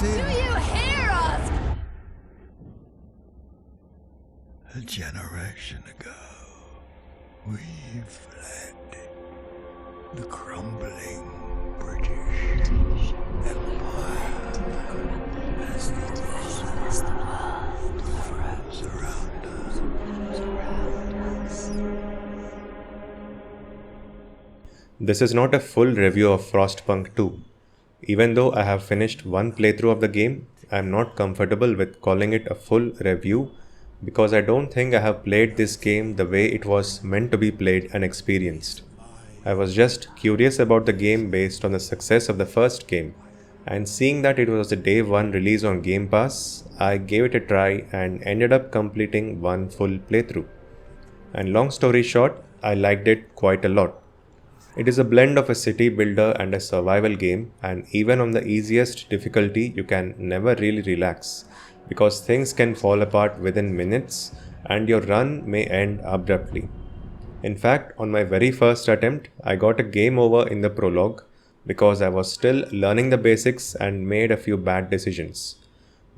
Do you hear us? A generation ago, we fled the crumbling British Empire as the world froze around us. This is not a full review of Frostpunk 2. Even though I have finished one playthrough of the game, I am not comfortable with calling it a full review because I don't think I have played this game the way it was meant to be played and experienced. I was just curious about the game based on the success of the first game, and seeing that it was a day 1 release on Game Pass, I gave it a try and ended up completing one full playthrough. And long story short, I liked it quite a lot. It is a blend of a city builder and a survival game, and even on the easiest difficulty, you can never really relax because things can fall apart within minutes and your run may end abruptly. In fact, on my very first attempt, I got a game over in the prologue because I was still learning the basics and made a few bad decisions.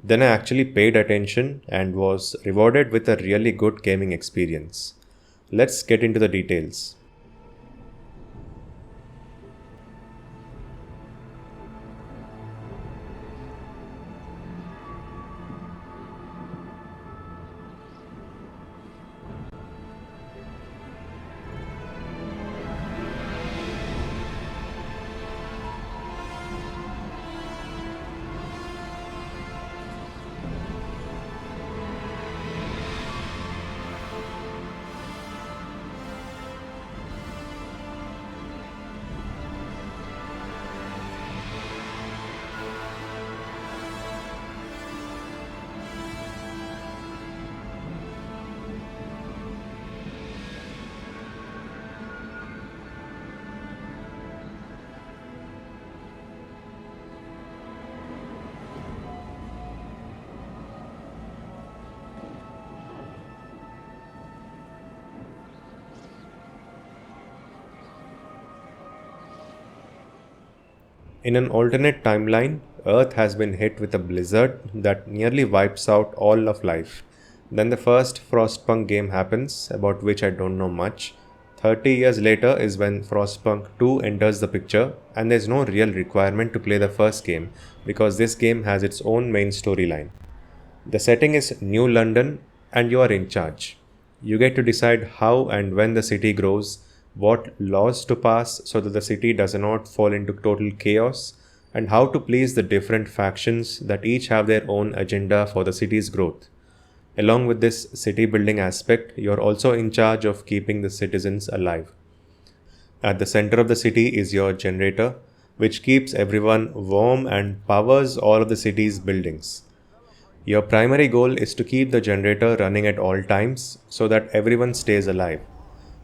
Then I actually paid attention and was rewarded with a really good gaming experience. Let's get into the details. In an alternate timeline, Earth has been hit with a blizzard that nearly wipes out all of life. Then the first Frostpunk game happens, about which I don't know much. 30 years later is when Frostpunk 2 enters the picture, and there's no real requirement to play the first game because this game has its own main storyline. The setting is New London, and you are in charge. You get to decide how and when the city grows, what laws to pass so that the city does not fall into total chaos, and how to please the different factions that each have their own agenda for the city's growth. Along with this city building aspect, you are also in charge of keeping the citizens alive. At the center of the city is your generator, which keeps everyone warm and powers all of the city's buildings. Your primary goal is to keep the generator running at all times so that everyone stays alive.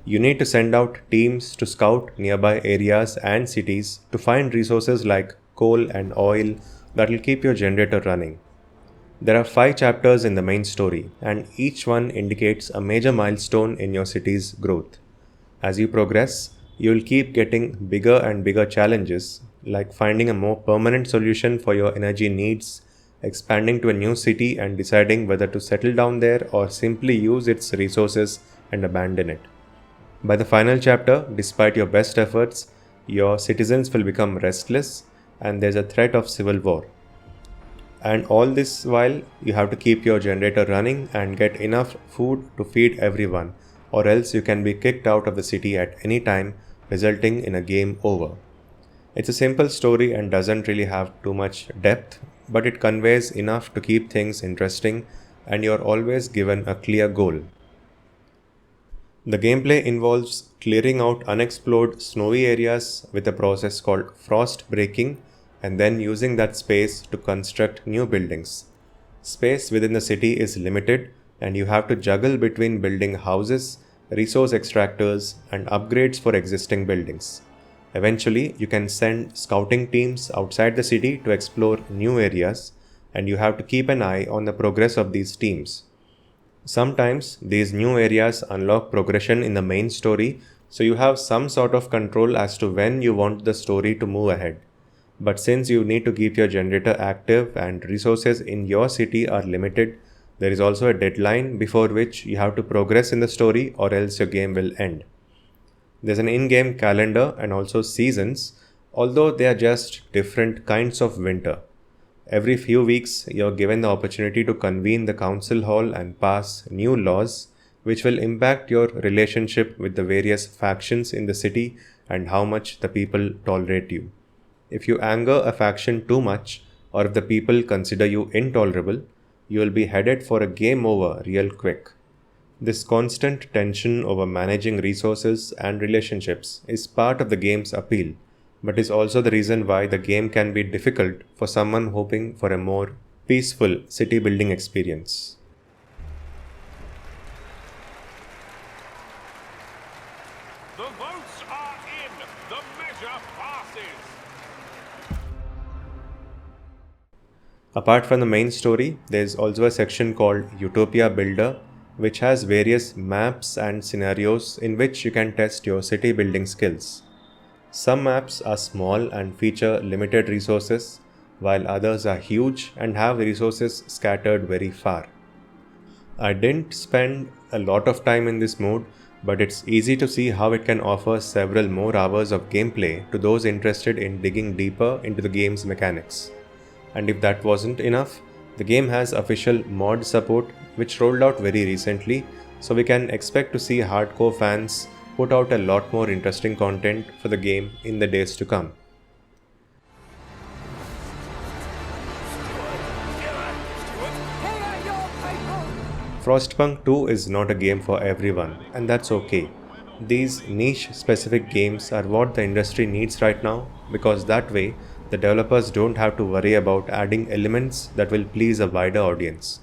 You need to send out teams to scout nearby areas and cities to find resources like coal and oil that will keep your generator running. There are 5 chapters in the main story, and each one indicates a major milestone in your city's growth. As you progress, you will keep getting bigger and bigger challenges, like finding a more permanent solution for your energy needs, expanding to a new city and deciding whether to settle down there or simply use its resources and abandon it. By the final chapter, despite your best efforts, your citizens will become restless and there's a threat of civil war. And all this while, you have to keep your generator running and get enough food to feed everyone, or else you can be kicked out of the city at any time, resulting in a game over. It's a simple story and doesn't really have too much depth, but it conveys enough to keep things interesting and you're always given a clear goal. The gameplay involves clearing out unexplored snowy areas with a process called frost breaking and then using that space to construct new buildings. Space within the city is limited and you have to juggle between building houses, resource extractors, and upgrades for existing buildings. Eventually, you can send scouting teams outside the city to explore new areas, and you have to keep an eye on the progress of these teams. Sometimes these new areas unlock progression in the main story, so you have some sort of control as to when you want the story to move ahead. But since you need to keep your generator active and resources in your city are limited, there is also a deadline before which you have to progress in the story or else your game will end. There's an in-game calendar and also seasons, although they are just different kinds of winter. Every few weeks, you're given the opportunity to convene the council hall and pass new laws which will impact your relationship with the various factions in the city and how much the people tolerate you. If you anger a faction too much, or if the people consider you intolerable, you will be headed for a game over real quick. This constant tension over managing resources and relationships is part of the game's appeal, but is also the reason why the game can be difficult for someone hoping for a more peaceful city building experience. The votes are in. The measure passes. Apart from the main story, there is also a section called Utopia Builder, which has various maps and scenarios in which you can test your city building skills. Some maps are small and feature limited resources, while others are huge and have resources scattered very far. I didn't spend a lot of time in this mode, but it's easy to see how it can offer several more hours of gameplay to those interested in digging deeper into the game's mechanics. And if that wasn't enough, the game has official mod support which rolled out very recently, so we can expect to see hardcore fans put out a lot more interesting content for the game in the days to come. Frostpunk 2 is not a game for everyone, and that's okay. These niche specific games are what the industry needs right now, because that way the developers don't have to worry about adding elements that will please a wider audience.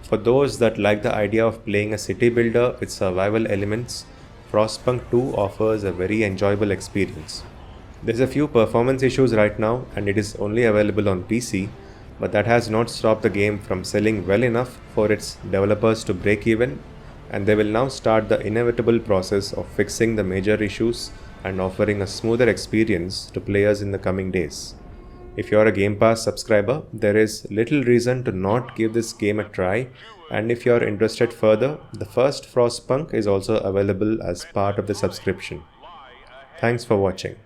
For those that like the idea of playing a city builder with survival elements, Frostpunk 2 offers a very enjoyable experience. There's a few performance issues right now and it is only available on PC, but that has not stopped the game from selling well enough for its developers to break even, and they will now start the inevitable process of fixing the major issues and offering a smoother experience to players in the coming days. If you are a Game Pass subscriber, there is little reason to not give this game a try, and if you are interested further, the first Frostpunk is also available as part of the subscription. Thanks for watching.